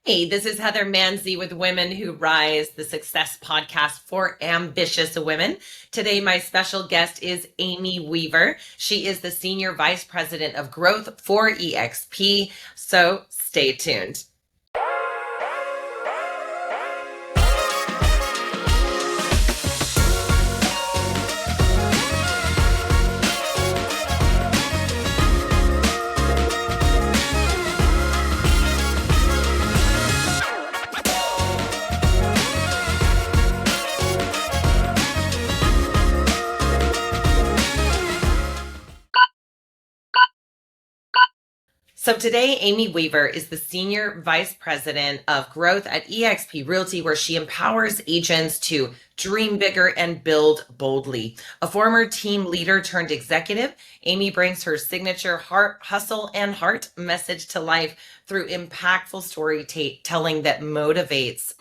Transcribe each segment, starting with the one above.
Hey, this is Heather Mansy with Women Who Rise, the success podcast for ambitious women. Today, my special guest is Amy Weaver. She is the Senior Vice President of Growth for EXP. So stay tuned. So today, Amy Weaver is the Senior Vice President of Growth at EXP Realty, where she empowers agents to dream bigger and build boldly. A former team leader turned executive, Amy brings her signature heart, hustle, and heart message to life through impactful storytelling that motivates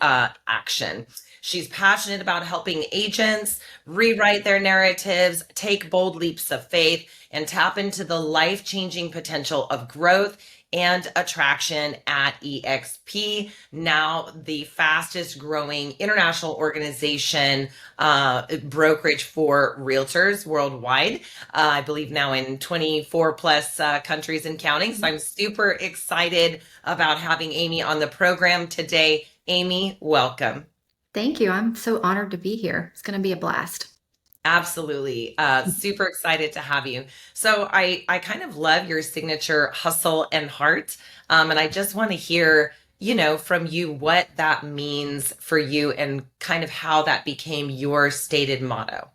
action. She's passionate about helping agents rewrite their narratives, take bold leaps of faith, and tap into the life-changing potential of growth and attraction at EXP, now the fastest growing international organization, brokerage for realtors worldwide. I believe now in 24 plus countries and counting. So I'm super excited about having Amy on the program today. Amy, welcome. Thank you. I'm so honored to be here. It's going to be a blast. Absolutely. Super excited to have you. So I kind of love your signature hustle and heart. And I just want to hear, from you what that means for you and kind of how that became your stated motto.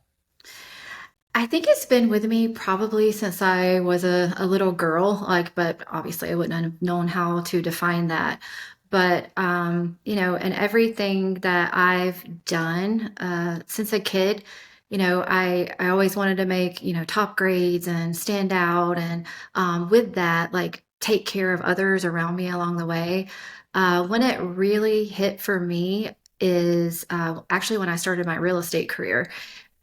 I think it's been with me probably since I was a little girl, but obviously I wouldn't have known how to define that. But, and everything that I've done since a kid, I always wanted to make, top grades and stand out. And with that, like take care of others around me along the way. When it really hit for me is actually when I started my real estate career.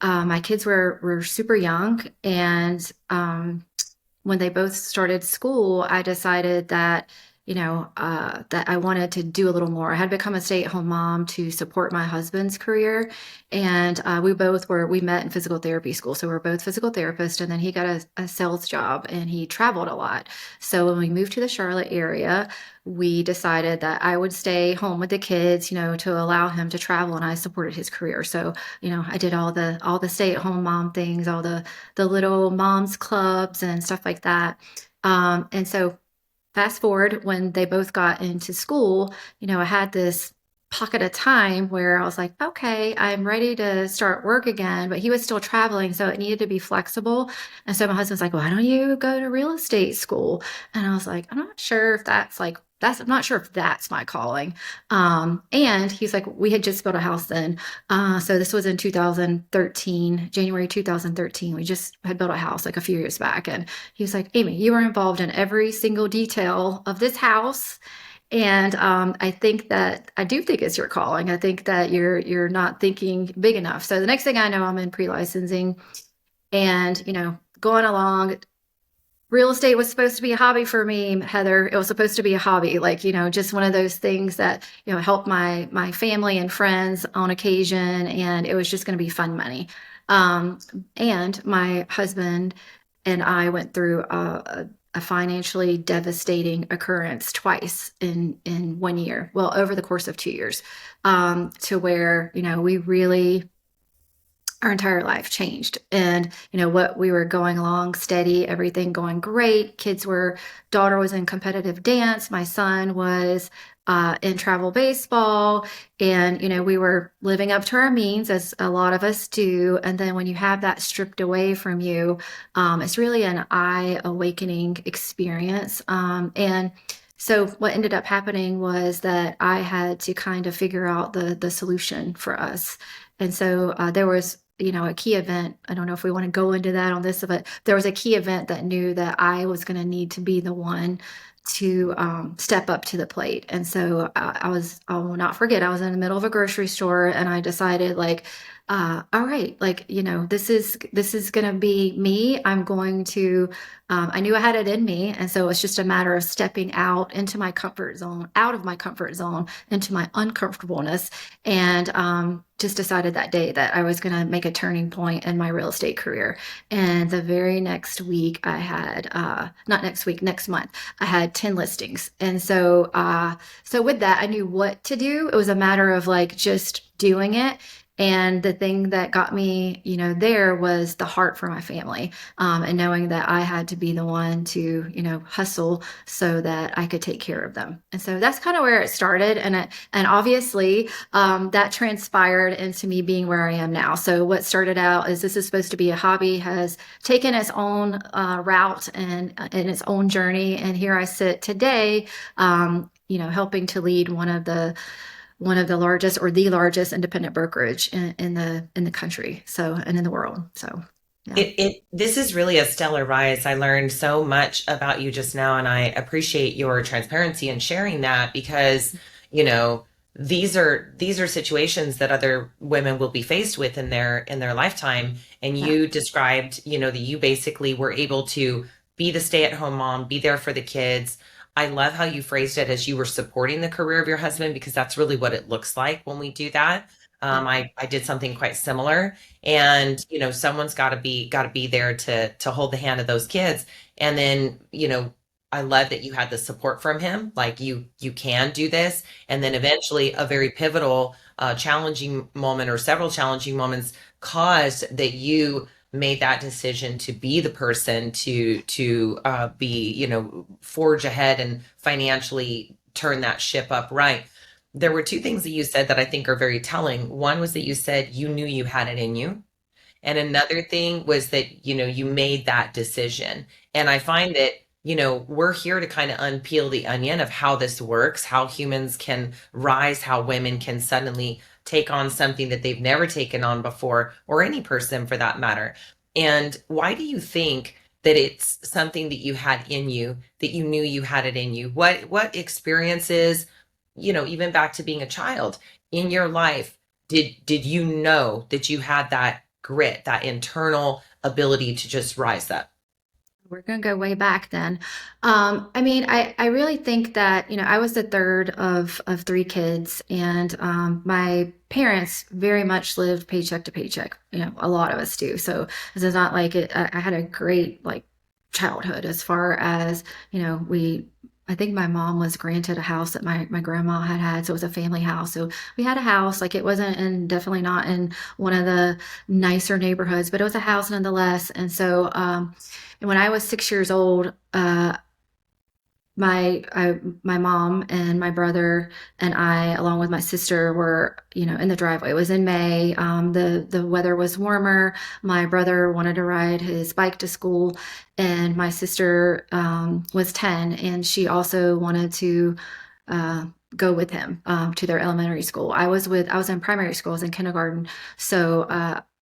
My kids were super young, and when they both started school, I decided that that I wanted to do a little more. I had become a stay-at-home mom to support my husband's career, and we met in physical therapy school, so we're both physical therapists. And then he got a sales job, and he traveled a lot. So when we moved to the Charlotte area, we decided that I would stay home with the kids, to allow him to travel, and I supported his career. So, I did all the stay-at-home mom things, all the little moms clubs and stuff like that. And so fast forward when they both got into school, I had this pocket of time where I was like, okay, I'm ready to start work again, but he was still traveling, so it needed to be flexible. And so my husband's like, why don't you go to real estate school? And I was like, I'm not sure if I'm not sure if that's my calling. And he's like, we had just built a house then. So this was in 2013, January 2013. We just had built a house like a few years back. And he was like, Amy, you were involved in every single detail of this house. And I do think it's your calling. I think that you're not thinking big enough. So the next thing I know, I'm in pre-licensing and, going along. Real estate was supposed to be a hobby for me, Heather. It was supposed to be a hobby, like, just one of those things that, help my family and friends on occasion. And it was just going to be fun money. And my husband and I went through a financially devastating occurrence twice in 1 year. Well, over the course of 2 years, to where, we really our entire life changed. And what we were going along steady, everything going great. Daughter was in competitive dance, my son was in travel baseball, and we were living up to our means, as a lot of us do. And then when you have that stripped away from you, it's really an eye awakening experience. And so what ended up happening was that I had to kind of figure out the solution for us. And so there was a key event. I don't know if we want to go into that on this, but there was a key event that knew that I was going to need to be the one to step up to the plate. And so I will not forget, I was in the middle of a grocery store, and I decided, like, all right, like, this is gonna be me. I'm going to, I knew I had it in me, and so it's just a matter of stepping out into my comfort zone, out of my comfort zone, into my uncomfortableness, and just decided that day that I was gonna make a turning point in my real estate career. And the very next week, I had, not next week, next month, I had 10 listings, and so with that, I knew what to do. It was a matter of like just doing it. And the thing that got me, there was the heart for my family, and knowing that I had to be the one to, hustle so that I could take care of them. And so that's kind of where it started. And obviously, that transpired into me being where I am now. So what started out is this is supposed to be a hobby, has taken its own route and in its own journey. And here I sit today, helping to lead one of the largest or the largest independent brokerage in the country. So, and in the world. So, yeah. This is really a stellar rise. I learned so much about you just now, and I appreciate your transparency and sharing that because, you know, these are situations that other women will be faced with in their lifetime. And Yeah. you described, that you basically were able to be the stay-at-home mom, be there for the kids. I love how you phrased it as you were supporting the career of your husband because that's really what it looks like when we do that. Yeah. I did something quite similar, and someone's got to be there to hold the hand of those kids. And then I love that you had the support from him, like you can do this. And then eventually a very pivotal challenging moment or several challenging moments caused that you made that decision to be the person to be forge ahead and financially turn that ship up right. There were two things that you said that I think are very telling. One was that you said you knew you had it in you. And another thing was that, you made that decision. And I find that, we're here to kind of unpeel the onion of how this works, how humans can rise, how women can suddenly take on something that they've never taken on before, or any person for that matter. And why do you think that it's something that you had in you, that you knew you had it in you? What experiences, even back to being a child in your life, did you know that you had that grit, that internal ability to just rise up? We're going to go way back then. I mean, I really think that, I was the third of three kids, and my parents very much lived paycheck to paycheck. A lot of us do. So this is not like it, I had a great like childhood as far as, I think my mom was granted a house that my grandma had. So it was a family house. So we had a house, like it wasn't, and definitely not in one of the nicer neighborhoods, but it was a house nonetheless. And so, and when I was 6 years old, my mom and my brother and I, along with my sister, were in the driveway. It was in May. The weather was warmer. My brother wanted to ride his bike to school, and my sister was 10, and she also wanted to uh, go with him to their elementary school. I was in primary school. I was in kindergarten, so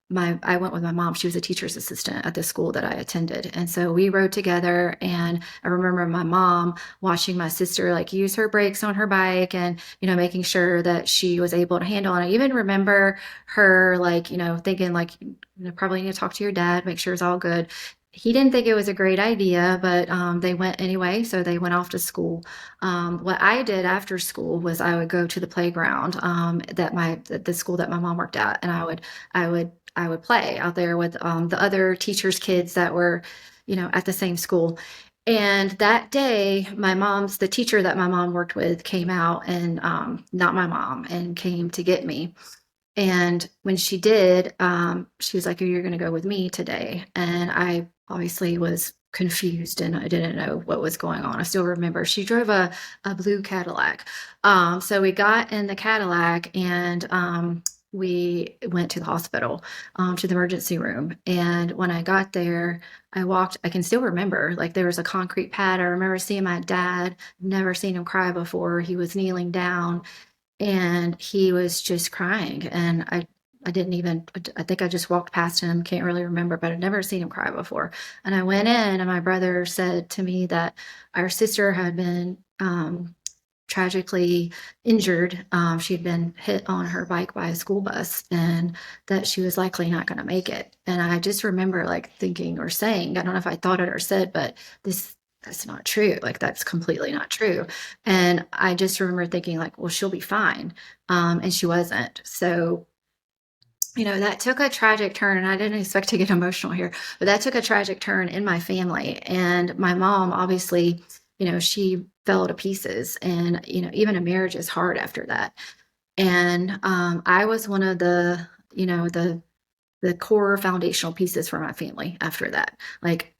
I went with my mom. She was a teacher's assistant at the school that I attended. And so we rode together. And I remember my mom watching my sister like use her brakes on her bike and, making sure that she was able to handle. And I even remember her like, thinking like, probably need to talk to your dad, make sure it's all good. He didn't think it was a great idea, but they went anyway. So they went off to school. What I did after school was I would go to the playground the school that my mom worked at, and I would play out there with the other teachers' kids that were, at the same school. And that day, the teacher that my mom worked with came out, and not my mom, and came to get me. And when she did, she was like, "You're going to go with me today." And I obviously was confused and I didn't know what was going on. I still remember she drove a blue Cadillac. So we got in the Cadillac, and we went to the hospital, to the emergency room. And when I got there, I can still remember, like there was a concrete pad. I remember seeing my dad, never seen him cry before. He was kneeling down, and he was just crying. And I didn't even, I think I just walked past him, can't really remember, but I'd never seen him cry before. And I went in, and my brother said to me that our sister had been tragically injured. She'd been hit on her bike by a school bus and that she was likely not going to make it. And I just remember like thinking or saying, I don't know if I thought it or said, but that's not true. Like that's completely not true. And I just remember thinking like, well, she'll be fine. And she wasn't. So that took a tragic turn, and I didn't expect to get emotional here, but that took a tragic turn in my family. And my mom, obviously, she fell to pieces, and even a marriage is hard after that. And I was one of the core foundational pieces for my family after that. Like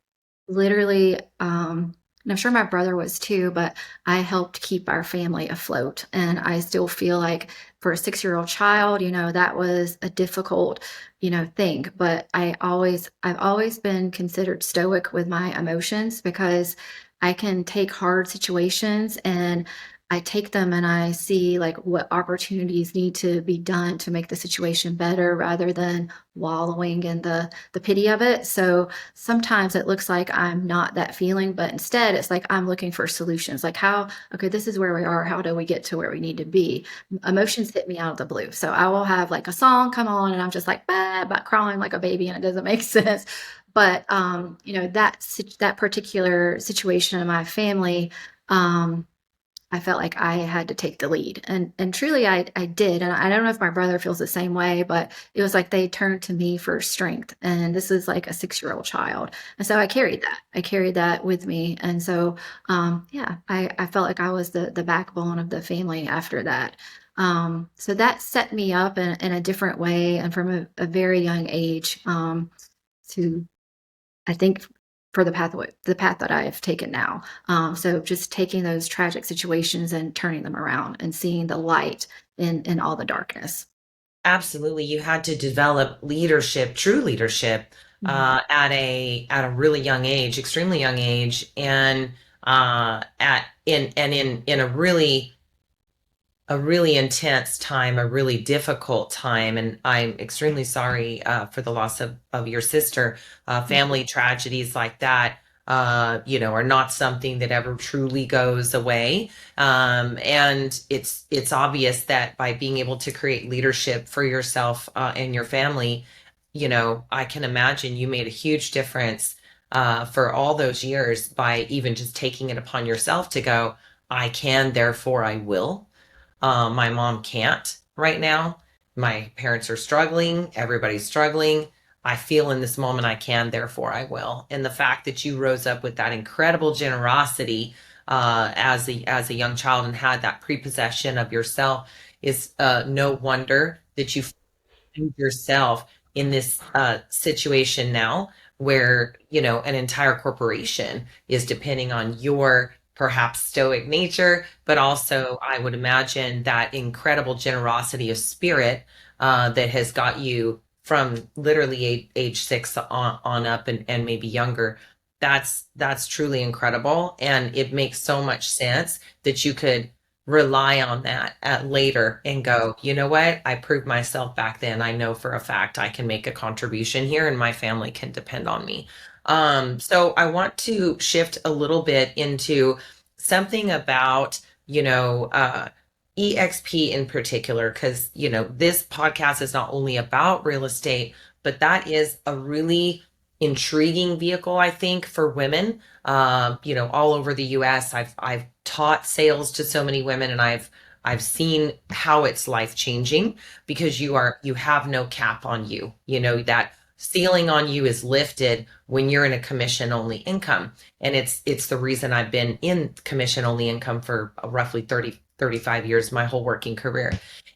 literally, and I'm sure my brother was too, but I helped keep our family afloat. And I still feel like for a 6-year-old child, that was a difficult, thing. But I've always been considered stoic with my emotions because I can take hard situations and I take them and I see like what opportunities need to be done to make the situation better rather than wallowing in the pity of it. So sometimes it looks like I'm not that feeling, but instead it's like I'm looking for solutions. Like okay, this is where we are. How do we get to where we need to be? Emotions hit me out of the blue. So I will have like a song come on and I'm just like, but crying like a baby and it doesn't make sense. But that particular situation in my family, I felt like I had to take the lead. And truly I did. And I don't know if my brother feels the same way, but it was like they turned to me for strength. And this is like a 6-year-old child. And so I carried that. I carried that with me. And so yeah, I felt like I was the backbone of the family after that. So that set me up in a different way and from a very young age to I think for the path that I have taken now. So just taking those tragic situations and turning them around and seeing the light in all the darkness. Absolutely. You had to develop leadership, true leadership, Mhm. at a really young age, extremely young age, and at in a really intense time, a really difficult time. And I'm extremely sorry for the loss of your sister. Thank you. Family tragedies like that, are not something that ever truly goes away. And it's obvious that by being able to create leadership for yourself and your family, I can imagine you made a huge difference for all those years by even just taking it upon yourself to go, I can, therefore I will. My mom can't right now. My parents are struggling. Everybody's struggling. I feel in this moment I can, therefore I will. And the fact that you rose up with that incredible generosity as a young child and had that prepossession of yourself is no wonder that you yourself in this situation now where an entire corporation is depending on your perhaps stoic nature, but also I would imagine that incredible generosity of spirit that has got you from literally age 6 on up and maybe younger. That's truly incredible, and it makes so much sense that you could rely on that at later and go, you know what? I proved myself back then. I know for a fact I can make a contribution here and my family can depend on me. So I want to shift a little bit into something about, EXP in particular, because, this podcast is not only about real estate, but that is a really intriguing vehicle, I think, for women all over the US. I've taught sales to so many women and I've seen how it's life changing because you have no cap on you. That ceiling on you is lifted when you're in a commission only income. And it's the reason I've been in commission only income for roughly 35 years, my whole working career.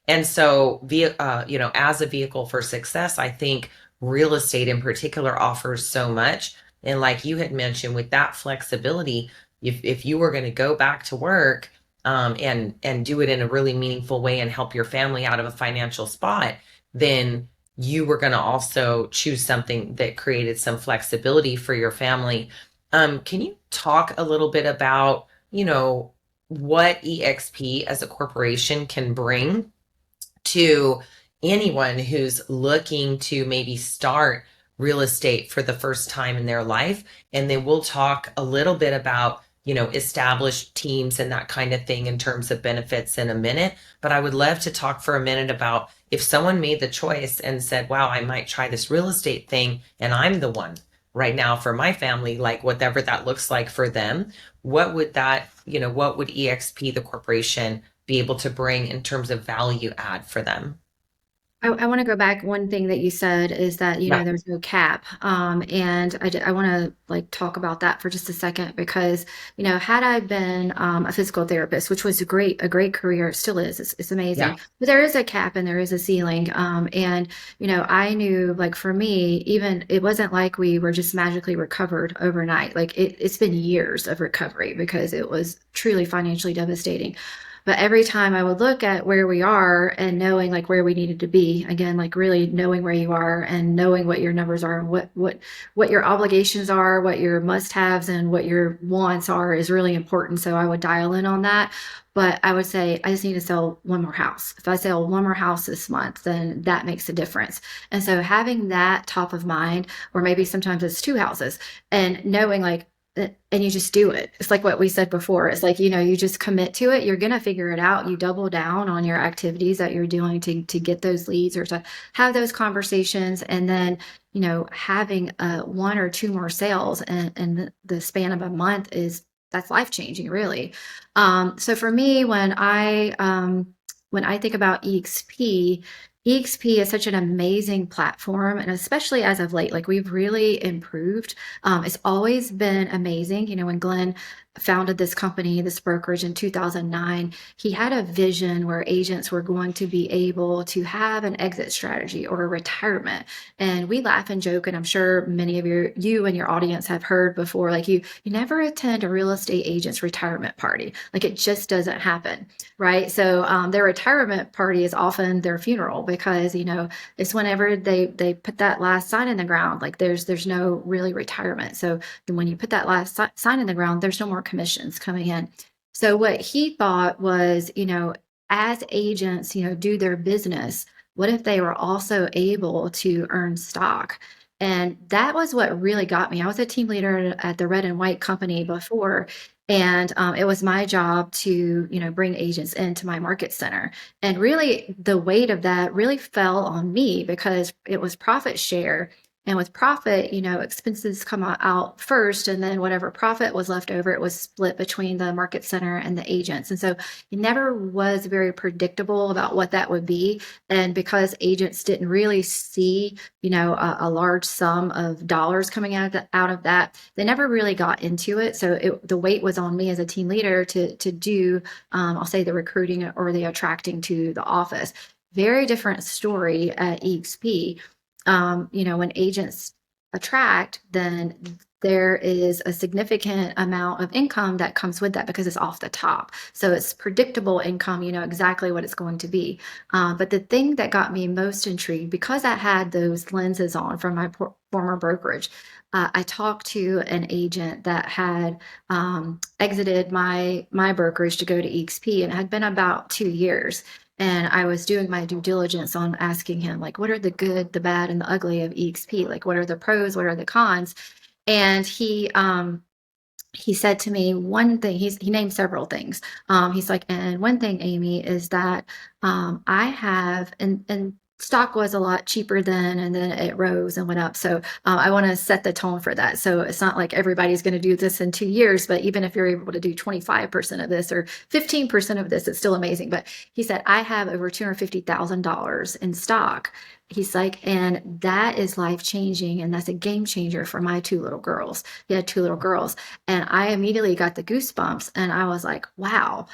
And so via as a vehicle for success, I think real estate in particular offers so much. And like you had mentioned, with that flexibility, if you were going to go back to work and do it in a really meaningful way and help your family out of a financial spot, then you were going to also choose something that created some flexibility for your family. Can you talk a little bit about, what EXP as a corporation can bring to anyone who's looking to maybe start real estate for the first time in their life? And then we'll talk a little bit about, establish teams and that kind of thing in terms of benefits in a minute. But I would love to talk for a minute about if someone made the choice and said, wow, I might try this real estate thing and I'm the one right now for my family, like whatever that looks like for them, what would EXP, the corporation, be able to bring in terms of value add for them? I want to go back. One thing that you said is that, Yeah. there's no cap. And I want to like talk about that for just a second because, had I been a physical therapist, which was a great career, it still is, it's Yeah. amazing, but there is a cap and there is a ceiling. And, I knew like for me, even it wasn't like we were just magically recovered overnight. Like it's been years of recovery because it was truly financially devastating. But every time I would look at where we are and knowing like where we needed to be, again, like really knowing where you are and knowing what your numbers are and what your obligations are, what your must-haves and what your wants are is really important. So I would dial in on that. But I would say I just need to sell one more house. If I sell one more house this month, then that makes a difference. And so having that top of mind, or maybe sometimes it's two houses, and knowing like and you just do it. It's like what we said before. It's like, you just commit to it. You're going to figure it out. You double down on your activities that you're doing to get those leads or to have those conversations. And then, having one or two more sales and the span of a month that's life changing, really. So for me, when I think about EXP is such an amazing platform, and especially as of late, like we've really improved. It's always been amazing. When Glenn founded this company, this brokerage in 2009, he had a vision where agents were going to be able to have an exit strategy or a retirement. And we laugh and joke, and I'm sure many of you and your audience have heard before, like you never attend a real estate agent's retirement party. Like it just doesn't happen, right? So their retirement party is often their funeral because it's whenever they put that last sign in the ground. Like there's no really retirement. So when you put that last sign in the ground, there's no more commissions coming in. So what he thought was, as agents, do their business, what if they were also able to earn stock? And that was what really got me. I was a team leader at the red and white company before, and it was my job to, bring agents into my market center. And really, the weight of that really fell on me because it was profit share. And with profit, expenses come out first, and then whatever profit was left over, it was split between the market center and the agents. And so it never was very predictable about what that would be. And because agents didn't really see, a large sum of dollars coming out of that, they never really got into it. So the weight was on me as a team leader to do, I'll say, the recruiting or the attracting to the office. Very different story at EXP. When agents attract, then there is a significant amount of income that comes with that because it's off the top. So it's predictable income, you know exactly what it's going to be. But the thing that got me most intrigued, because I had those lenses on from my former brokerage, I talked to an agent that had exited my brokerage to go to EXP, and it had been about 2 years. And I was doing my due diligence on asking him, like, what are the good, the bad, and the ugly of EXP? Like, what are the pros? What are the cons? And he said to me one thing. He named several things. He's like, and one thing, Amy, is that I have and stock was a lot cheaper then, and then it rose and went up. So I want to set the tone for that. So it's not like everybody's going to do this in 2 years, but even if you're able to do 25% of this or 15% of this, it's still amazing. But he said, I have over $250,000 in stock. He's like, and that is life changing, and that's a game changer for my two little girls. He had two little girls, and I immediately got the goosebumps, and I was like, wow,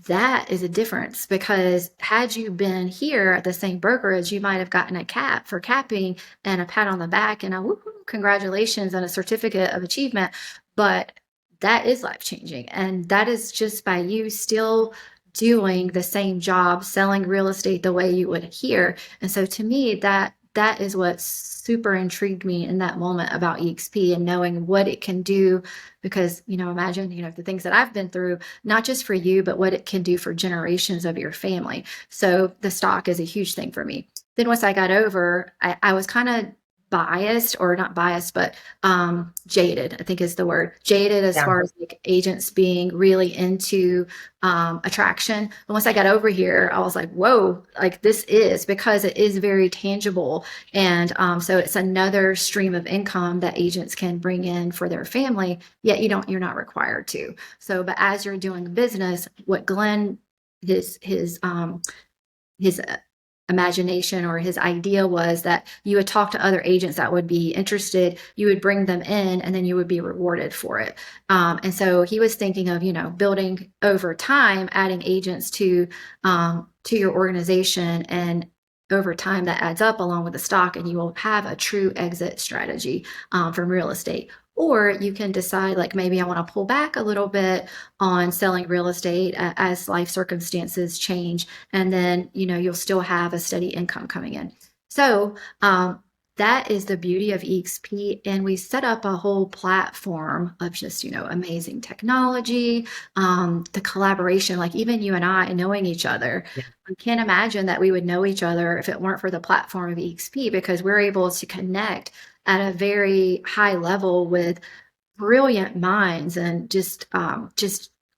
that is a difference. Because had you been here at the same brokerage, you might have gotten a cap for capping and a pat on the back and a woo-hoo, congratulations and a certificate of achievement. But that is life changing. And that is just by you still doing the same job, selling real estate the way you would here. And so to me, that is what super intrigued me in that moment about EXP and knowing what it can do. Because, imagine, the things that I've been through, not just for you, but what it can do for generations of your family. So the stock is a huge thing for me. Then once I got over, I was kind of biased, or not biased, but jaded, I think is the word. Jaded as Yeah. far as like agents being really into attraction. But once I got over here, I was like, whoa, like this is, because it is very tangible. And so it's another stream of income that agents can bring in for their family, yet you're not required to. So, but as you're doing business, what Glenn, his imagination or his idea was that you would talk to other agents that would be interested, you would bring them in, and then you would be rewarded for it. And so he was thinking of, building over time, adding agents to your organization, and over time that adds up along with the stock, and you will have a true exit strategy from real estate. Or you can decide, like, maybe I want to pull back a little bit on selling real estate as life circumstances change, and then you'll still have a steady income coming in. So that is the beauty of EXP, and we set up a whole platform of just amazing technology, the collaboration, like even you and I knowing each other. Yeah. I can't imagine that we would know each other if it weren't for the platform of EXP, because we're able to connect at a very high level with brilliant minds and just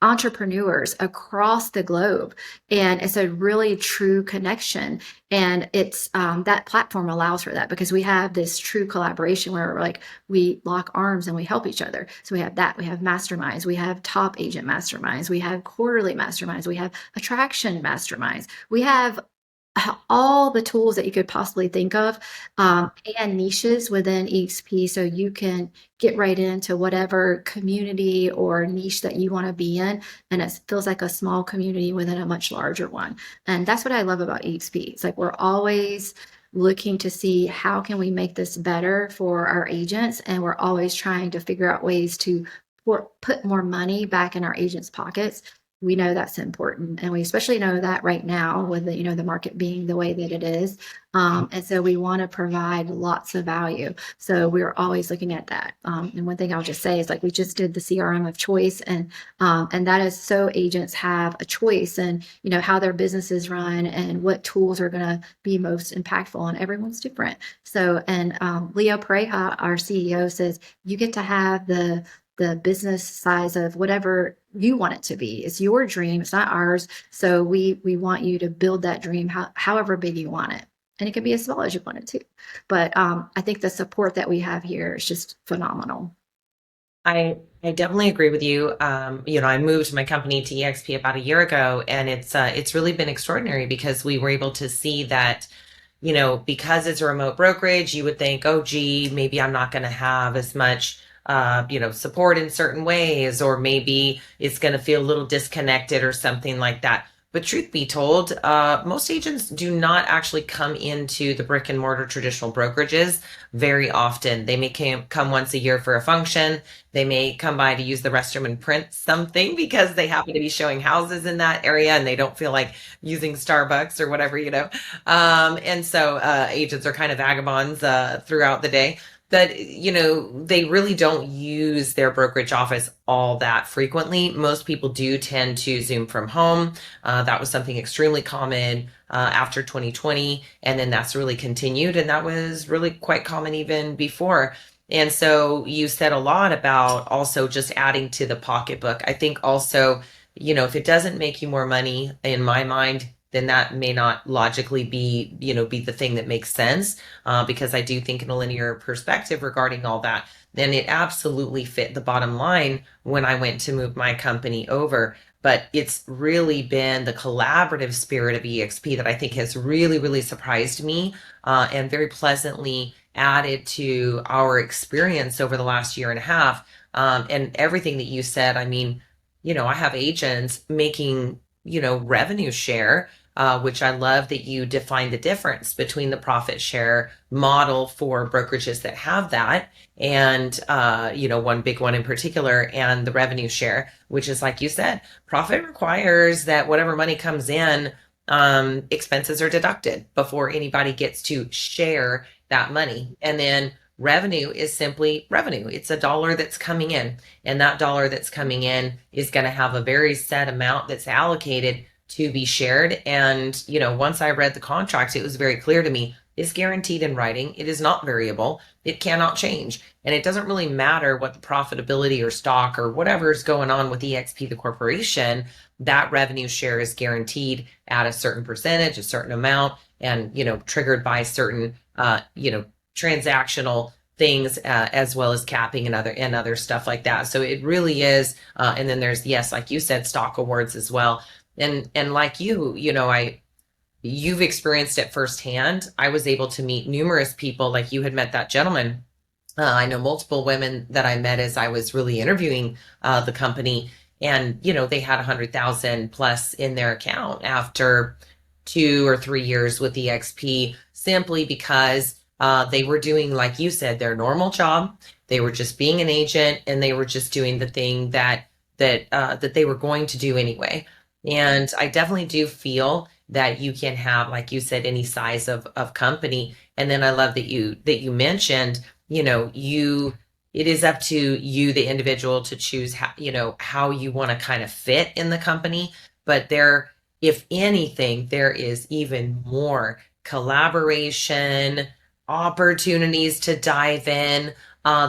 entrepreneurs across the globe. And it's a really true connection. And it's that platform allows for that, because we have this true collaboration where we're like, we lock arms and we help each other. So we have that, we have masterminds, we have top agent masterminds, we have quarterly masterminds, we have attraction masterminds, we have all the tools that you could possibly think of, and niches within EXP, so you can get right into whatever community or niche that you want to be in, and it feels like a small community within a much larger one. And that's what I love about EXP. It's like we're always looking to see how can we make this better for our agents, and we're always trying to figure out ways to put more money back in our agents' pockets. We know that's important, and we especially know that right now with the market being the way that it is. And so we want to provide lots of value, so we're always looking at that. And one thing I'll just say is, like, we just did the CRM of choice, and that is so agents have a choice in how their businesses run and what tools are going to be most impactful, and everyone's different. So, and Leo Pareja, our CEO, says you get to have the business size of whatever you want it to be. It's your dream, it's not ours. So we want you to build that dream however big you want it. And it can be as small as you want it to. But I think the support that we have here is just phenomenal. I definitely agree with you. I moved my company to EXP about a year ago, and it's really been extraordinary because we were able to see that, because it's a remote brokerage, you would think, oh, gee, maybe I'm not going to have as much, support in certain ways, or maybe it's going to feel a little disconnected or something like that. But truth be told, most agents do not actually come into the brick and mortar traditional brokerages very often. They may come once a year for a function. They may come by to use the restroom and print something because they happen to be showing houses in that area and they don't feel like using Starbucks or whatever. And so agents are kind of vagabonds throughout the day. But, they really don't use their brokerage office all that frequently. Most people do tend to Zoom from home. That was something extremely common after 2020. And then that's really continued. And that was really quite common even before. And so you said a lot about also just adding to the pocketbook. I think also, if it doesn't make you more money, in my mind, then that may not logically be the thing that makes sense. Because I do think in a linear perspective regarding all that, then it absolutely fit the bottom line when I went to move my company over. But it's really been the collaborative spirit of EXP that I think has really, really surprised me, and very pleasantly added to our experience over the last year and a half. And everything that you said, I mean, I have agents making, revenue share, which I love that you define the difference between the profit share model for brokerages that have that, and one big one in particular, and the revenue share, which is, like you said, profit requires that whatever money comes in, expenses are deducted before anybody gets to share that money. And then revenue is simply revenue. It's a dollar that's coming in, and that dollar that's coming in is going to have a very set amount that's allocated to be shared. And, once I read the contract, it was very clear to me is guaranteed in writing. It is not variable. It cannot change. And it doesn't really matter what the profitability or stock or whatever is going on with EXP, the corporation, that revenue share is guaranteed at a certain percentage, a certain amount, and, triggered by certain, transactional things, as well as capping and other stuff like that. So it really is. And then there's, yes, like you said, stock awards as well. And like you've experienced it firsthand. I was able to meet numerous people, like you had met that gentleman. I know multiple women that I met as I was really interviewing the company, and they had 100,000 plus in their account after 2 or 3 years with EXP, simply because they were doing, like you said, their normal job. They were just being an agent, and they were just doing the thing that they were going to do anyway. And I definitely do feel that you can have, like you said, any size of company. And then I love that you mentioned, it is up to you, the individual, to choose how you want to kind of fit in the company. But if anything, there is even more collaboration, opportunities to dive in.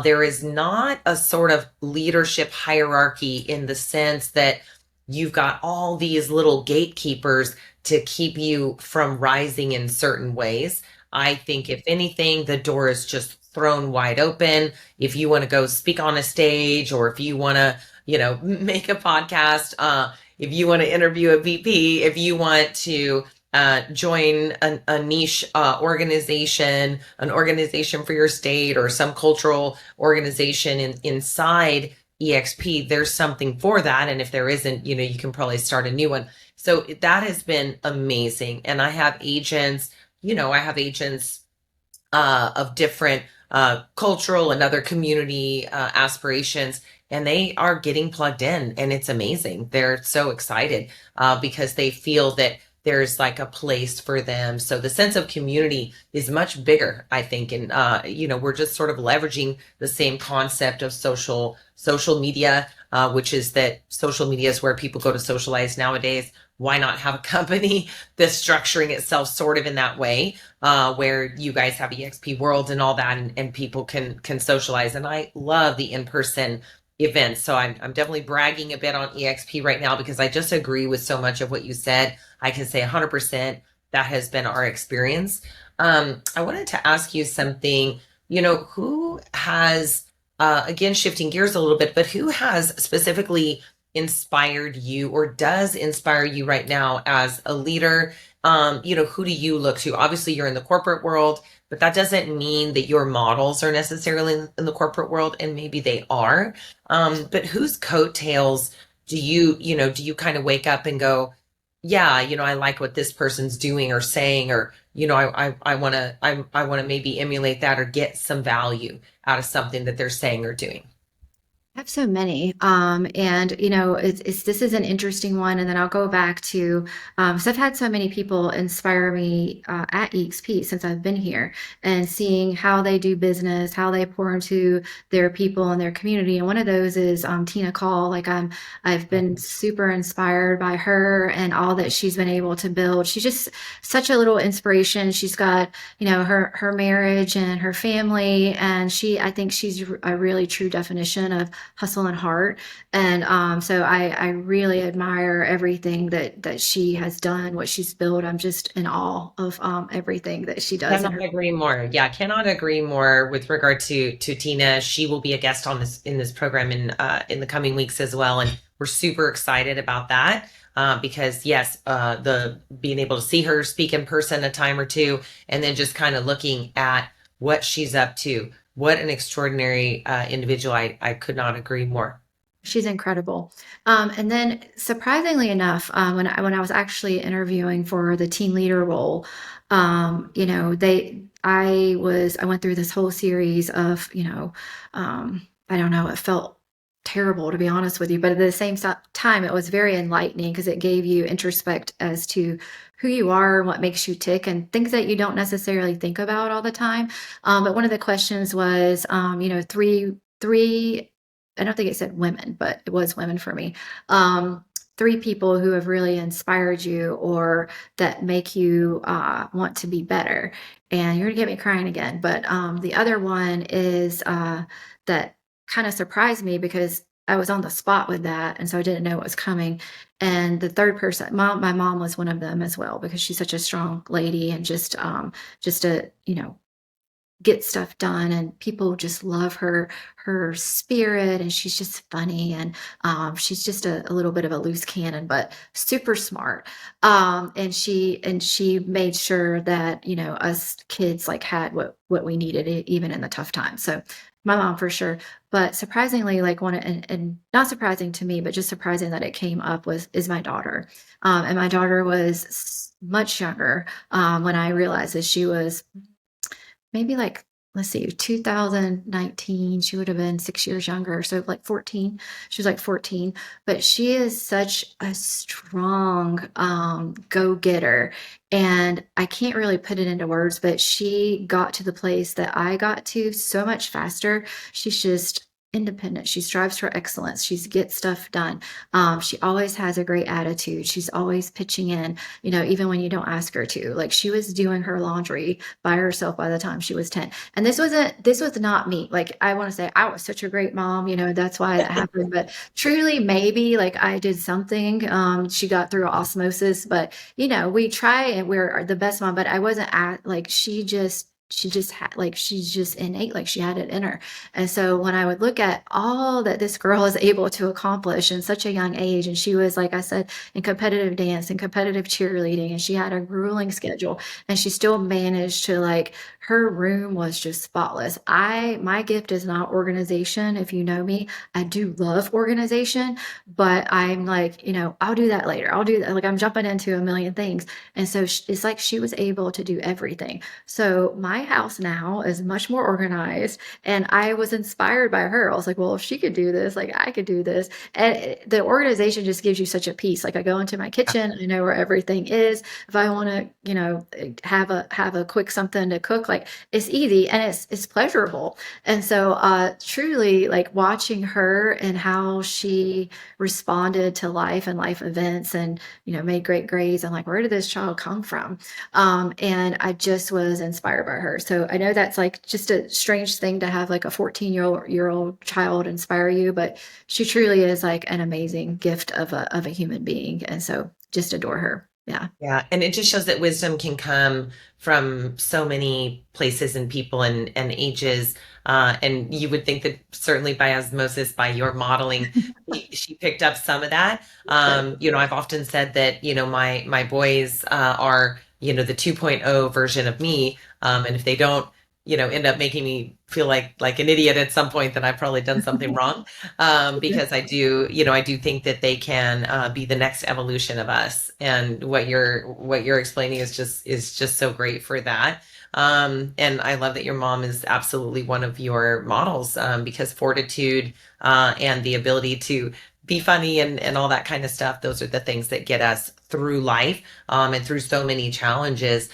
There is not a sort of leadership hierarchy in the sense that you've got all these little gatekeepers to keep you from rising in certain ways. I think, if anything, the door is just thrown wide open. If you want to go speak on a stage, or if you want to, make a podcast, if you want to interview a VP, if you want to join a niche organization, an organization for your state, or some cultural organization inside EXP, there's something for that. And if there isn't, you can probably start a new one. So that has been amazing. And I have agents of different cultural and other community aspirations, and they are getting plugged in, and it's amazing. They're so excited because they feel that there's like a place for them. So the sense of community is much bigger, I think. And we're just sort of leveraging the same concept of social media, which is that social media is where people go to socialize nowadays. Why not have a company that's structuring itself sort of in that way, where you guys have EXP World and all that, and people can socialize. And I love the in-person events. So I'm definitely bragging a bit on EXP right now, because I just agree with so much of what you said. I can say 100% that has been our experience. I wanted to ask you something. Who has, again, shifting gears a little bit, but who has specifically inspired you, or does inspire you right now as a leader? Who do you look to? Obviously, you're in the corporate world, but that doesn't mean that your models are necessarily in the corporate world, and maybe they are. But whose coattails do you kind of wake up and go, yeah, I like what this person's doing or saying, or I want to maybe emulate that, or get some value out of something that they're saying or doing. I have so many. And this is an interesting one. And then I'll go back to, so I've had so many people inspire me at EXP since I've been here, and seeing how they do business, how they pour into their people and their community. And one of those is Tina Call. I've been super inspired by her and all that she's been able to build. She's just such a little inspiration. She's got, her marriage and her family, and I think she's a really true definition of hustle and heart. And so I really admire everything that she has done, what she's built. I'm just in awe of everything that she does in Cannot her. agree more. Yeah, cannot agree more with regard to Tina. She will be a guest on this program in the coming weeks as well, and we're super excited about that. Because yes, the being able to see her speak in person a time or two, and then just kind of looking at what she's up to. What an extraordinary individual. I could not agree more. She's incredible. And then, surprisingly enough, when I was actually interviewing for the team leader role, I went through this whole series of, I don't know, it felt terrible, to be honest with you, but at the same time, it was very enlightening, because it gave you introspect as to who you are and what makes you tick, and things that you don't necessarily think about all the time. But one of the questions was, three. I don't think it said women, but it was women for me. three people who have really inspired you or that make you want to be better. And you're gonna get me crying again. But the other one is that kind of surprised me because I was on the spot with that, and so I didn't know what was coming. And the third person, my mom was one of them as well because she's such a strong lady and just a get stuff done, and people just love her spirit, and she's just funny, and she's just a little bit of a loose cannon but super smart. And she made sure that us kids like had what we needed even in the tough times. So my mom for sure. But surprisingly, like one and not surprising to me but just surprising that it came up was is my daughter. And my daughter was much younger when I realized that she was maybe like, let's see, 2019, she would have been 6 years younger, so like 14. She was like 14, but she is such a strong, go-getter, and I can't really put it into words, but she got to the place that I got to so much faster. She's just independent. She strives for excellence. She gets stuff done. She always has a great attitude. She's always pitching in, even when you don't ask her to. Like she was doing her laundry by herself by the time she was 10. And this was not me. Like I want to say I was such a great mom, that's why that happened. But truly maybe like I did something. She got through osmosis, but we try and we're the best mom, but I wasn't at like she just had like she's just innate, like she had it in her. And so when I would look at all that this girl is able to accomplish in such a young age, and she was, like I said, in competitive dance and competitive cheerleading, and she had a grueling schedule, and she still managed to like her room was just spotless. My gift is not organization. If you know me, I do love organization, but I'm like, I'll do that later. I'll do that. Like I'm jumping into a million things. And so it's like she was able to do everything. So my house now is much more organized, and I was inspired by her. I was like, well, if she could do this, like I could do this. And the organization just gives you such a peace. Like I go into my kitchen, I know where everything is. If I want to, have a quick something to cook, like it's easy and it's pleasurable. And so truly like watching her and how she responded to life and life events and made great grades. I'm like, where did this child come from? And I just was inspired by her. So I know that's like just a strange thing to have like a 14-year-old child inspire you, but she truly is like an amazing gift of a human being. And so just adore her. Yeah. Yeah, and it just shows that wisdom can come from so many places and people and ages. And you would think that certainly by osmosis, by your modeling, she picked up some of that. Good. I've often said that, my boys are, the 2.0 version of me. And if they don't, end up making me feel like an idiot at some point, then I've probably done something wrong. Because I do think that they can be the next evolution of us. And what you're explaining is just so great for that. And I love that your mom is absolutely one of your models because fortitude and the ability to be funny and all that kind of stuff, those are the things that get us through life and through so many challenges.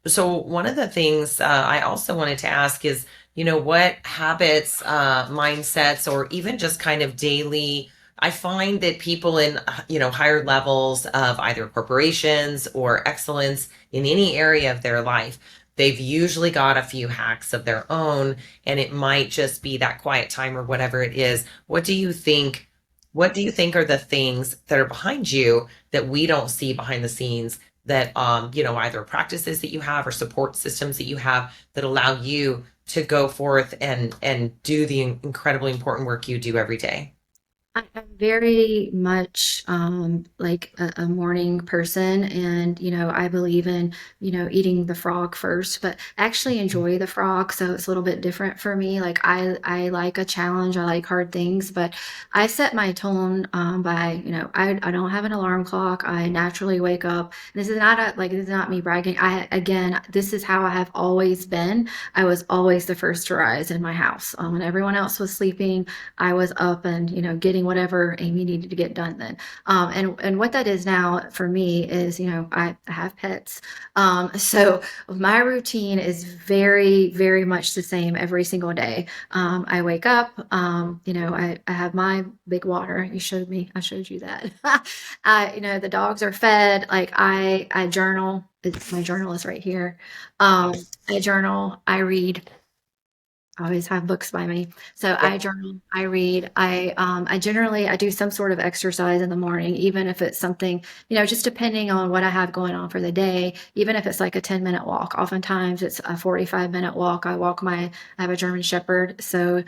So one of the things I also wanted to ask is, what habits, mindsets, or even just kind of daily, I find that people in, higher levels of either corporations or excellence in any area of their life, they've usually got a few hacks of their own, and it might just be that quiet time or whatever it is. What do you think are the things that are behind you that we don't see behind the scenes that either practices that you have or support systems that you have that allow you to go forth and do the incredibly important work you do every day? I'm very much like a morning person, and I believe in eating the frog first, but I actually enjoy the frog, so it's a little bit different for me. Like I like a challenge, I like hard things, but I set my tone by I don't have an alarm clock. I naturally wake up. This is not me bragging. I again, this is how I have always been. I was always the first to rise in my house when everyone else was sleeping. I was up and getting getting whatever Amy needed to get done then. And what that is now for me is, I have pets. So my routine is very, very much the same every single day. I wake up, I have my big water. I showed you that. The dogs are fed. Like I journal. My journal is right here. I journal, I read. I always have books by me. So I Yep. journal, I read, I do some sort of exercise in the morning, even if it's something, just depending on what I have going on for the day, even if it's like a 10-minute walk. Oftentimes it's a 45-minute walk. I have a German Shepherd, so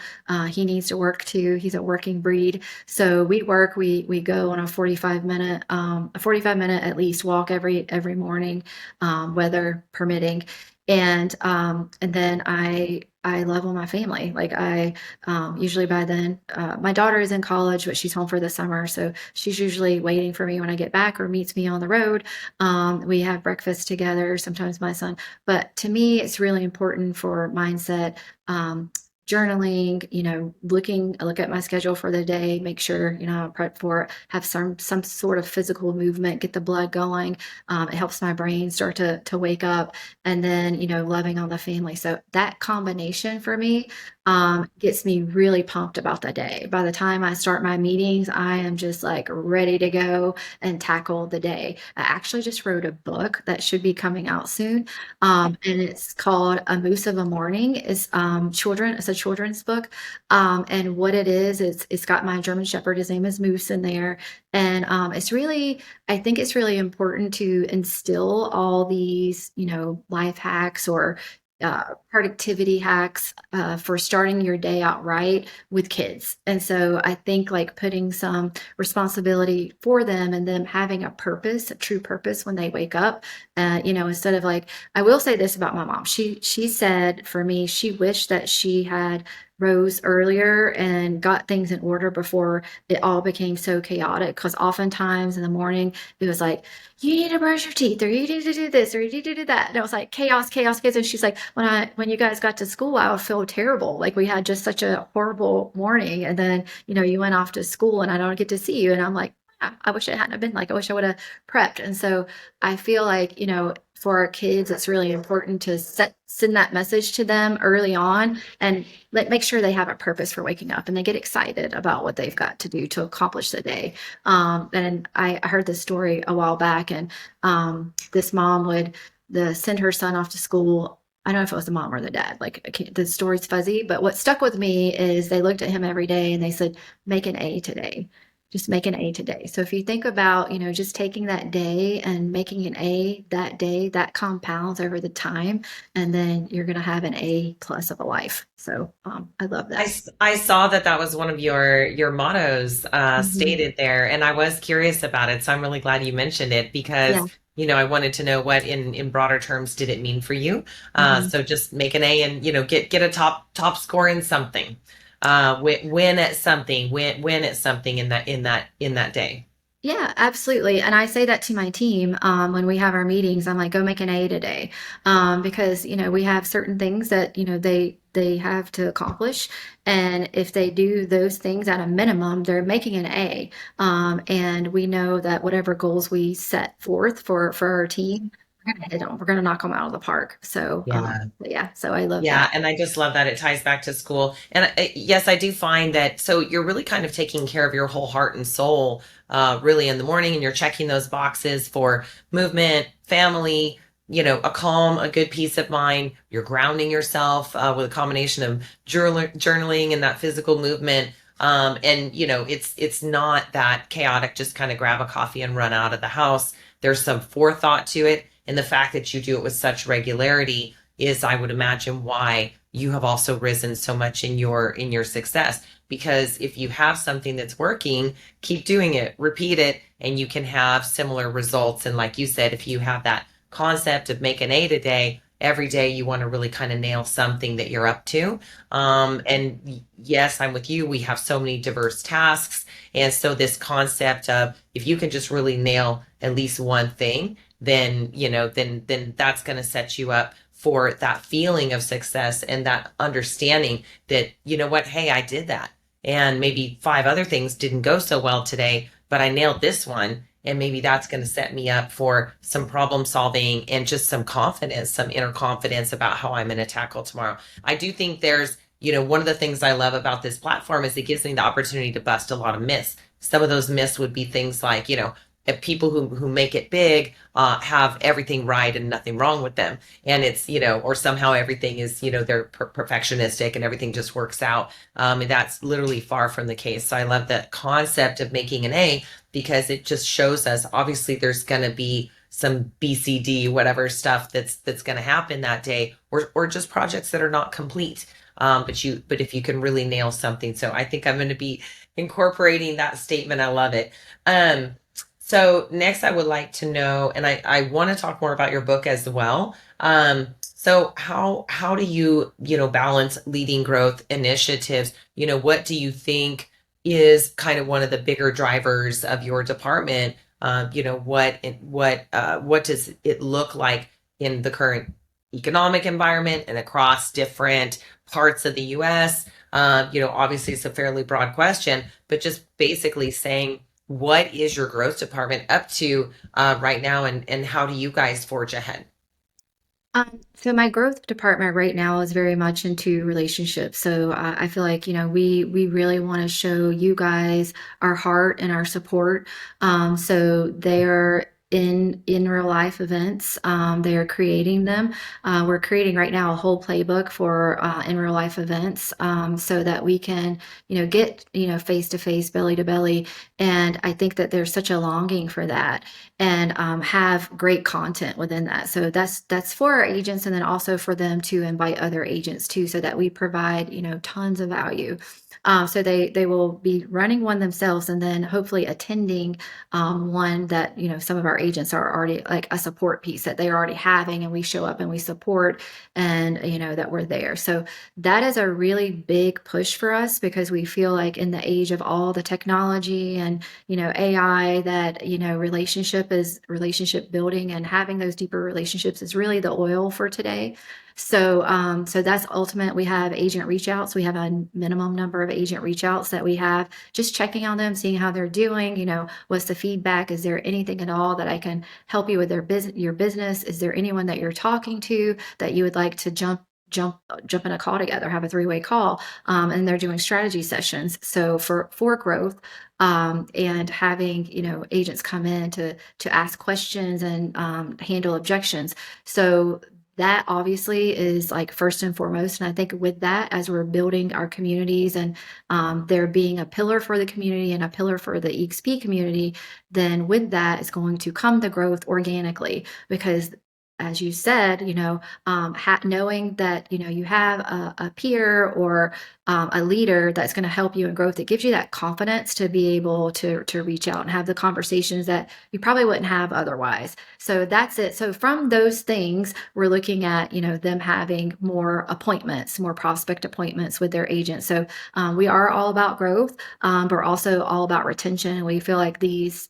he needs to work too. He's a working breed. So we go on a 45 minute at least walk every morning, weather permitting. And then I love on my family. Like I usually by then, my daughter is in college, but she's home for the summer, so she's usually waiting for me when I get back or meets me on the road. We have breakfast together. Sometimes my son, but to me, it's really important for mindset. Journaling, look at my schedule for the day, make sure, I'm prepped for it, have some sort of physical movement, get the blood going. It helps my brain start to wake up, and then, loving on the family. So that combination for me gets me really pumped about the day. By the time I start my meetings, I am just like ready to go and tackle the day. I actually just wrote a book that should be coming out soon. And it's called A Moose of a Morning. It's a children's book. And what it is, it's got my German Shepherd. His name is Moose in there. And I think it's really important to instill all these, life hacks or productivity hacks for starting your day out right with kids. And so I think like putting some responsibility for them and them having a true purpose when they wake up, instead of like, I will say this about my mom. She said for me, she wished that she had rose earlier and got things in order before it all became so chaotic. Because oftentimes in the morning, it was like, you need to brush your teeth, or you need to do this, or you need to do that. And it was like chaos, chaos, chaos. And she's like, when you guys got to school, I would feel terrible. Like we had just such a horrible morning. And then, you went off to school and I don't get to see you. And I'm like, I wish it hadn't have been like, I wish I would have prepped. And so I feel like, for our kids, it's really important to send that message to them early on and make sure they have a purpose for waking up and they get excited about what they've got to do to accomplish the day. And I heard this story a while back, and this mom would send her son off to school. I don't know if it was the mom or the dad. Like the story's fuzzy, but what stuck with me is they looked at him every day and they said, "Make an A today." Just make an A today. So if you think about, just taking that day and making an A that day, that compounds over the time, and then you're going to have an A plus of a life. So I love that. I saw that that was one of your mottos Mhm. stated there, and I was curious about it. So I'm really glad you mentioned it because Yeah. I wanted to know what in broader terms did it mean for you. Mhm. So just make an A and get a top score in something, win at something, win at something in that day. Yeah, absolutely. And I say that to my team when we have our meetings. I'm like, go make an A today, because we have certain things that they have to accomplish, and if they do those things at a minimum, they're making an A. And we know that whatever goals we set forth for our team, we're gonna hit them. We're gonna knock them out of the park. So Yeah. yeah, so I love Yeah, that. and I just love that it ties back to school. And yes, I do find that so you're really kind of taking care of your whole heart and soul really in the morning, and you're checking those boxes for movement, family, a calm, a good peace of mind. You're grounding yourself with a combination of journaling and that physical movement. And it's not that chaotic, just kind of grab a coffee and run out of the house. There's some forethought to it, and the fact that you do it with such regularity is, I would imagine, why you have also risen so much in your success. Because if you have something that's working, keep doing it, repeat it, and you can have similar results. And like you said, if you have that concept of make an A today, every day you want to really kind of nail something that you're up to. And yes, I'm with you. We have so many diverse tasks. And so this concept of if you can just really nail at least one thing, then then that's going to set you up for that feeling of success and that understanding that, what, hey, I did that. and maybe five other things didn't go so well today, but I nailed this one. And maybe that's going to set me up for some problem solving and just some confidence, some inner confidence about how I'm going to tackle tomorrow. I do think there's, one of the things I love about this platform is it gives me the opportunity to bust a lot of myths. Some of those myths would be things like, if people who make it big have everything right and nothing wrong with them, and it's or somehow everything is they're perfectionistic and everything just works out, and that's literally far from the case. So I love the concept of making an A because it just shows us obviously there's going to be some BCD whatever stuff that's going to happen that day, or just projects that are not complete. But if you can really nail something, so I think I'm going to be incorporating that statement. I love it. So next I would like to know, and I want to talk more about your book as well. So how do you, balance leading growth initiatives? What do you think is kind of one of the bigger drivers of your department? What does it look like in the current economic environment and across different parts of the US? Obviously it's a fairly broad question, but just basically saying, what is your growth department up to right now, and how do you guys forge ahead? So my growth department right now is very much into relationships. So I feel like we really want to show you guys our heart and our support. So they're in real life events. They are creating them. We're creating right now a whole playbook for in real life events, so that we can get face to face, belly to belly. And I think that there's such a longing for that, and have great content within that. So that's for our agents, and then also for them to invite other agents too, so that we provide tons of value. So they will be running one themselves, and then hopefully attending one that some of our agents are already like a support piece that they're already having, and we show up and we support, and that we're there. So that is a really big push for us, because we feel like in the age of all the technology and AI, that relationship building and having those deeper relationships is really the oil for today. So that's ultimate. We have agent reach outs. We have a minimum number of agent reach outs that we have, just checking on them, seeing how they're doing. What's the feedback? Is there anything at all that I can help you with your business? Is there anyone that you're talking to that you would like to jump in a call together, have a three-way call, and they're doing strategy sessions. So for growth, and having agents come in to ask questions and handle objections. So that obviously is like first and foremost. And I think with that, as we're building our communities, and there being a pillar for the community and a pillar for the EXP community, then with that is going to come the growth organically. Because as you said, knowing that you have a peer or a leader that's going to help you in growth, it gives you that confidence to be able to reach out and have the conversations that you probably wouldn't have otherwise. So that's it. So from those things, we're looking at them having more appointments, more prospect appointments with their agents. So we are all about growth, but we're also all about retention. And we feel like these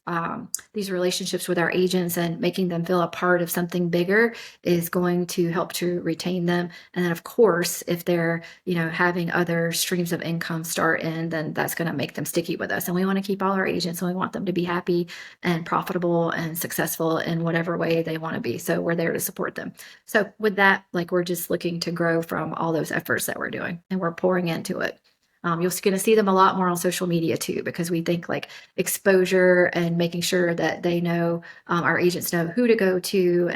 relationships with our agents and making them feel a part of something bigger is going to help to retain them. And then of course, if they're having other streams of income start in, then that's going to make them sticky with us. And we want to keep all our agents, and we want them to be happy and profitable and successful in whatever way they want to be. So we're there to support them. So with that, like, we're just looking to grow from all those efforts that we're doing, and we're pouring into it. You're going to see them a lot more on social media too, because we think like exposure and making sure that they know, our agents know who to go to,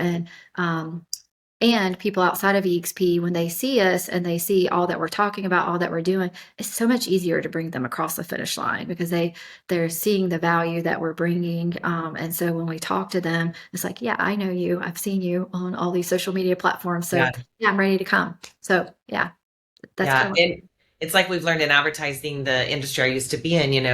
and people outside of EXP, when they see us and they see all that we're talking about, all that we're doing, it's so much easier to bring them across the finish line, because they're seeing the value that we're bringing. And so when we talk to them, it's like, yeah, I know you. I've seen you on all these social media platforms. So Yeah. yeah, I'm ready to come. So yeah, that's Yeah, kind of and it's like we've learned in advertising, the industry I used to be in,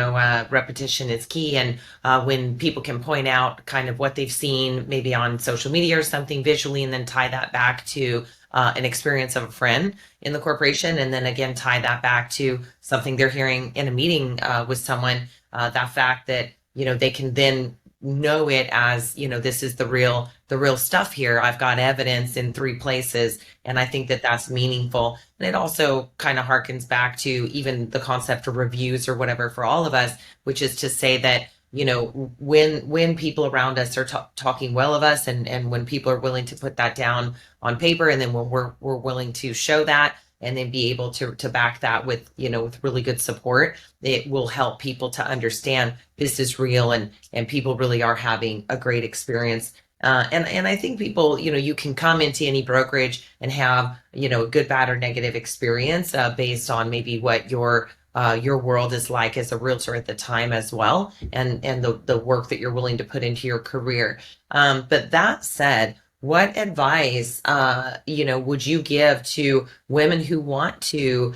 repetition is key. And when people can point out kind of what they've seen, maybe on social media or something visually, and then tie that back to an experience of a friend in the corporation, and then again tie that back to something they're hearing in a meeting with someone, that fact that they can then know it as this is the the real stuff here. I've got evidence in three places, and I think that that's meaningful. And it also kind of harkens back to even the concept of reviews or whatever for all of us, which is to say that when people around us are talking well of us, and when people are willing to put that down on paper, and then when we're willing to show that and then be able to back that with with really good support, it will help people to understand this is real, and people really are having a great experience. And I think people, you can come into any brokerage and have, a good, bad, or negative experience based on maybe what your world is like as a realtor at the time as well, and the work that you're willing to put into your career. But that said, what advice would you give to women who want to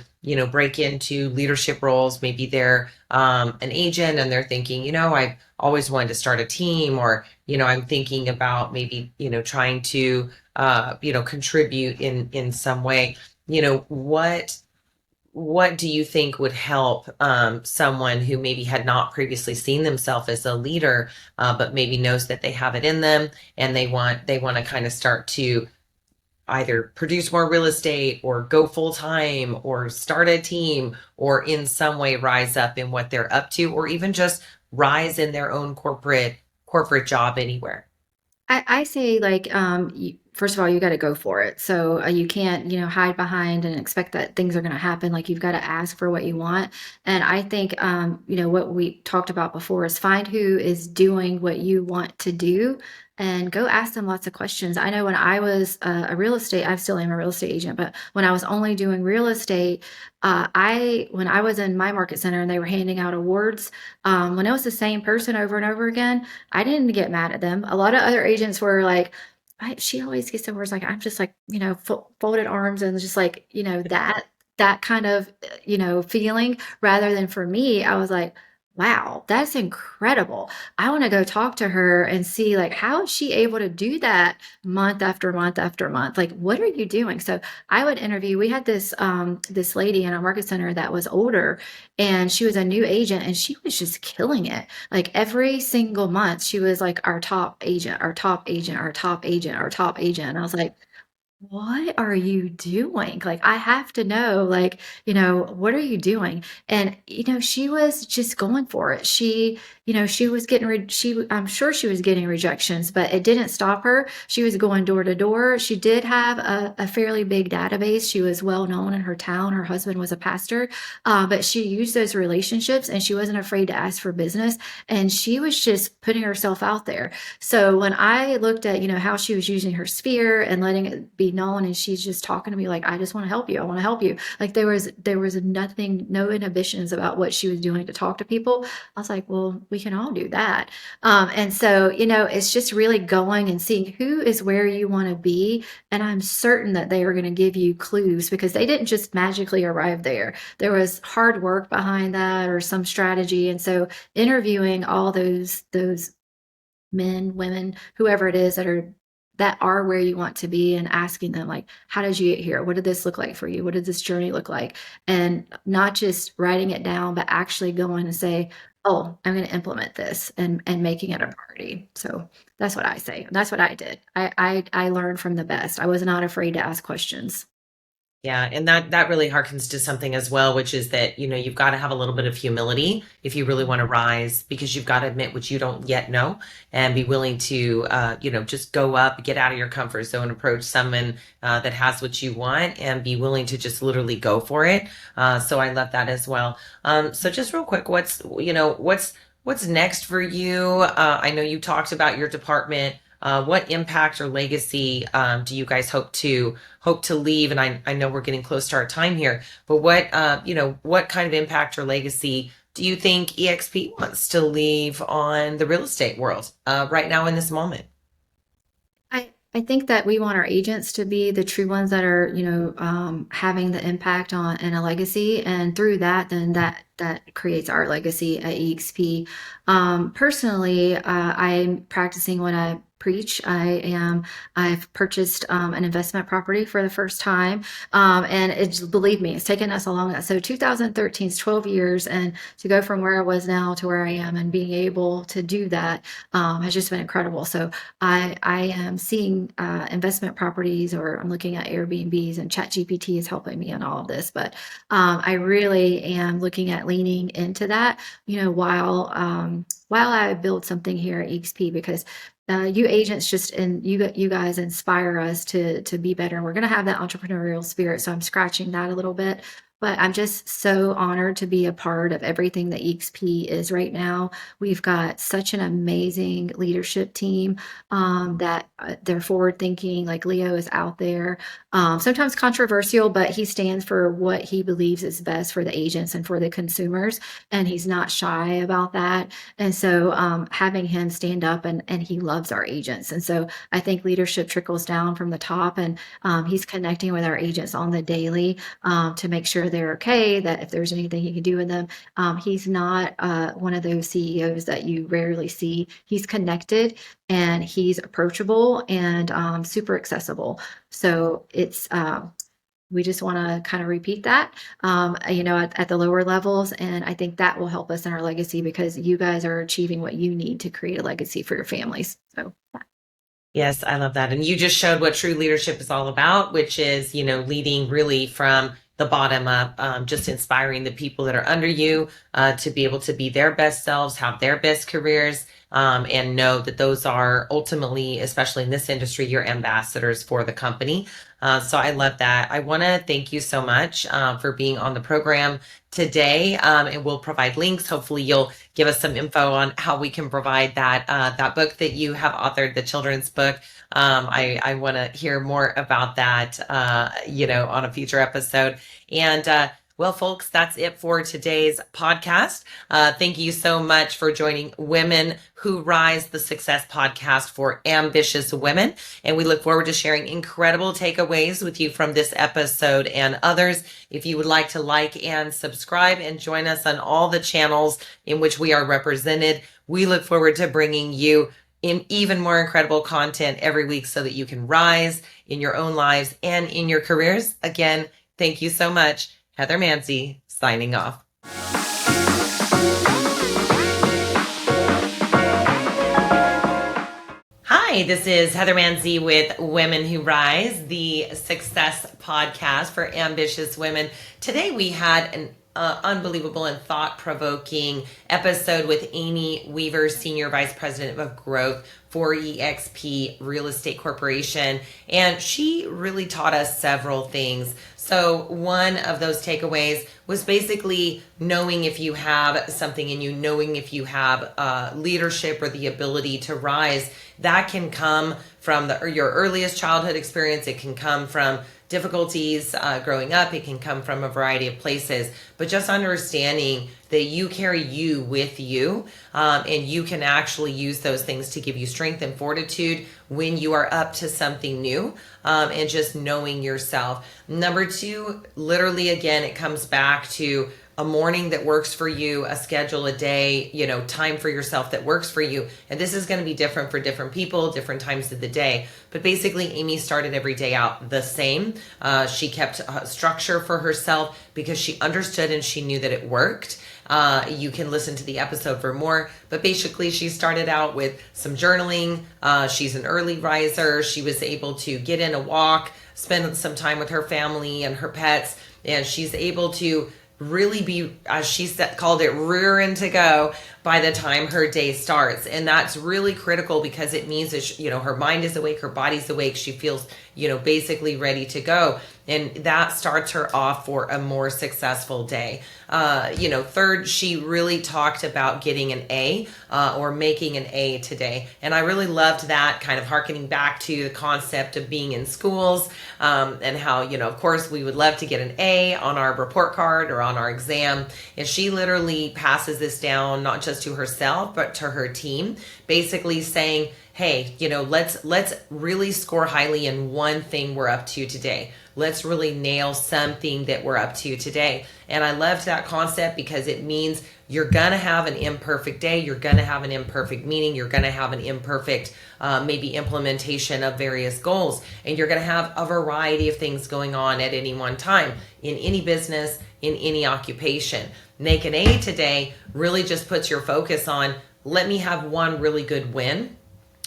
break into leadership roles? Maybe they're an agent and they're thinking, I've always wanted to start a team, or I'm thinking about maybe trying to contribute in some way. What do you think would help someone who maybe had not previously seen themselves as a leader, but maybe knows that they have it in them, and they want to kind of start to either produce more real estate or go full time or start a team, or in some way rise up in what they're up to, or even just rise in their own corporate job anywhere? I say like first of all you got to go for it. So you can't hide behind and expect that things are going to happen. Like you've got to ask for what you want. And I think what we talked about before is find who is doing what you want to do and go ask them lots of questions. I know when I was a real estate, I still am a real estate agent, but when I was only doing real estate, I when I was in my market center and they were handing out awards, when it was the same person over and over again, I didn't get mad at them. A lot of other agents were like, she always gets over. It's like I'm just like folded arms and just like that kind of feeling. Rather than for me, I was like, wow, that's incredible. I want to go talk to her and see like how is she able to do that month after month after month? Like, what are you doing? So I would interview. We had this lady in our market center that was older, and she was a new agent, and she was just killing it. Like every single month, she was like our top agent, our top agent, our top agent, our top agent. And I was like, what are you doing? Like, I have to know, like, what are you doing? And, she was just going for it. She was getting, I'm sure she was getting rejections, but it didn't stop her. She was going door to door. She did have a fairly big database. She was well known in her town. Her husband was a pastor, but she used those relationships and she wasn't afraid to ask for business. And she was just putting herself out there. So when I looked at, how she was using her sphere and letting it be known, and she's just talking to me like, I just want to help you. I want to help you. Like there was nothing, no inhibitions about what she was doing to talk to people. I was like, well, we can all do that. And so, it's just really going and seeing who is where you want to be. And I'm certain that they are going to give you clues because they didn't just magically arrive there. There was hard work behind that or some strategy. And so interviewing all those men, women, whoever it is that are where you want to be, and asking them like, how did you get here? What did this look like for you? What did this journey look like? And not just writing it down, but actually going and say, oh, I'm going to implement this, and making it a priority. So that's what I say. That's what I did. I learned from the best. I was not afraid to ask questions. Yeah, and that really harkens to something as well, which is that, you've got to have a little bit of humility if you really want to rise, because you've got to admit what you don't yet know, and be willing to, just go up, get out of your comfort zone, approach someone that has what you want, and be willing to just literally go for it. So I love that as well. So just real quick, what's next for you? I know you talked about your department. What impact or legacy do you guys hope to leave? And I know we're getting close to our time here, but what kind of impact or legacy do you think EXP wants to leave on the real estate world right now in this moment? I think that we want our agents to be the true ones that are, having the impact on and a legacy, and through that, then that creates our legacy at EXP. Personally, I'm practicing what I preach. I've purchased an investment property for the first time. And it's, believe me, it's taken us a long, so 2013 is 12 years. And to go from where I was now to where I am and being able to do that has just been incredible. So I am seeing investment properties, or I'm looking at Airbnbs, and ChatGPT is helping me in all of this. But I really am looking at leaning into that, while I build something here at EXP, because you agents just, and you guys inspire us to be better. We're going to have that entrepreneurial spirit. So I'm scratching that a little bit. But I'm just so honored to be a part of everything that EXP is right now. We've got such an amazing leadership team that they're forward thinking. Like Leo is out there, sometimes controversial, but he stands for what he believes is best for the agents and for the consumers. And he's not shy about that. And so having him stand up, and he loves our agents. And so I think leadership trickles down from the top, and he's connecting with our agents on the daily to make sure they're okay, that if there's anything he can do with them. He's not one of those CEOs that you rarely see. He's connected, and he's approachable, and super accessible. So it's, we just want to kind of repeat that, at the lower levels. And I think that will help us in our legacy, because you guys are achieving what you need to create a legacy for your families. So Yes, I love that. And you just showed what true leadership is all about, which is, leading really from the bottom up, just inspiring the people that are under you to be able to be their best selves, have their best careers, and know that those are ultimately, especially in this industry, your ambassadors for the company. So I love that. I want to thank you so much for being on the program today, and we'll provide links. Hopefully, you'll give us some info on how we can provide that book that you have authored, the children's book. I want to hear more about that, on a future episode. And well, folks, that's it for today's podcast. Thank you so much for joining Women Who Rise, the Success Podcast for Ambitious Women. And we look forward to sharing incredible takeaways with you from this episode and others. If you would like to like and subscribe and join us on all the channels in which we are represented, we look forward to bringing you in even more incredible content every week so that you can rise in your own lives and in your careers. Again, thank you so much. Heather Mansy signing off. Hi, this is Heather Mansy with Women Who Rise, the Success Podcast for Ambitious Women. Today we had an unbelievable and thought-provoking episode with Amy Weaver, Senior Vice President of Growth for EXP Real Estate Corporation. And she really taught us several things. So one of those takeaways was basically knowing if you have something in you, knowing if you have leadership or the ability to rise. That can come from your earliest childhood experience. It can come from difficulties growing up. It can come from a variety of places. But just understanding that you carry you with you, and you can actually use those things to give you strength and fortitude when you are up to something new, and just knowing yourself. Number two, literally, again, it comes back to a morning that works for you, a schedule, a day, time for yourself that works for you. And this is going to be different for different people, different times of the day. But basically, Amy started every day out the same. She kept structure for herself because she understood and she knew that it worked. You can listen to the episode for more, but basically she started out with some journaling. She's an early riser. She was able to get in a walk, spend some time with her family and her pets, and she's able to really be, as she called it, rearing to go by the time her day starts. And that's really critical because it means that her mind is awake, her body's awake, she feels basically ready to go. And that starts her off for a more successful day. Third, she really talked about getting an A, or making an A today. And I really loved that, kind of hearkening back to the concept of being in schools, and how, of course, we would love to get an A on our report card or on our exam. And she literally passes this down, not just to herself, but to her team, basically saying, hey, let's really score highly in one thing we're up to today. Let's really nail something that we're up to today. And I loved that concept because it means you're going to have an imperfect day. You're going to have an imperfect meeting. You're going to have an imperfect, maybe implementation of various goals. And you're going to have a variety of things going on at any one time in any business, in any occupation. Make an A today really just puts your focus on, let me have one really good win.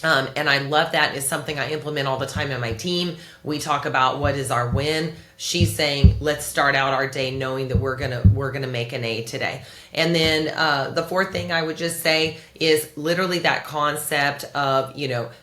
And I love that. It's something I implement all the time in my team. We talk about what is our win. She's saying, let's start out our day knowing that we're gonna make an A today. And then the fourth thing I would just say is literally that concept of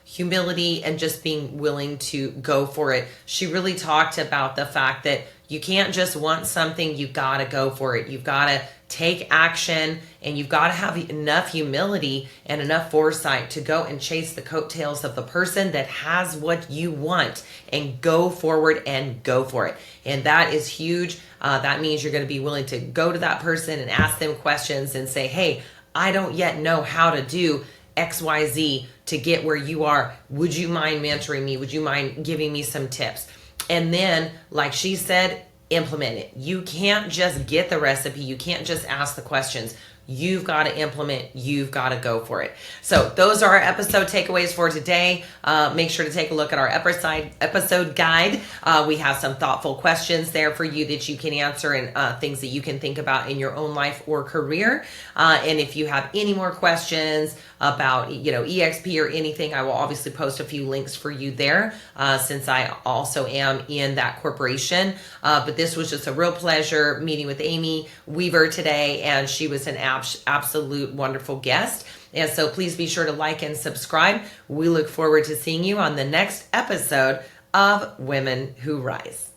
humility and just being willing to go for it. She really talked about the fact that you can't just want something, you gotta go for it. You've gotta take action, and you've got to have enough humility and enough foresight to go and chase the coattails of the person that has what you want and go forward and go for it. And that is huge. That means you're going to be willing to go to that person and ask them questions and say, hey, I don't yet know how to do XYZ to get where you are. Would you mind mentoring me? Would you mind giving me some tips? And then, like she said, implement it. You can't just get the recipe. You can't just ask the questions. You've got to implement. You've got to go for it. So those are our episode takeaways for today. Make sure to take a look at our episode guide. We have some thoughtful questions there for you that you can answer and things that you can think about in your own life or career. And if you have any more questions about EXP or anything, I will obviously post a few links for you there since I also am in that corporation. But this was just a real pleasure meeting with Amy Weaver today, and she was an absolute wonderful guest. And so please be sure to like and subscribe. We look forward to seeing you on the next episode of Women Who Rise.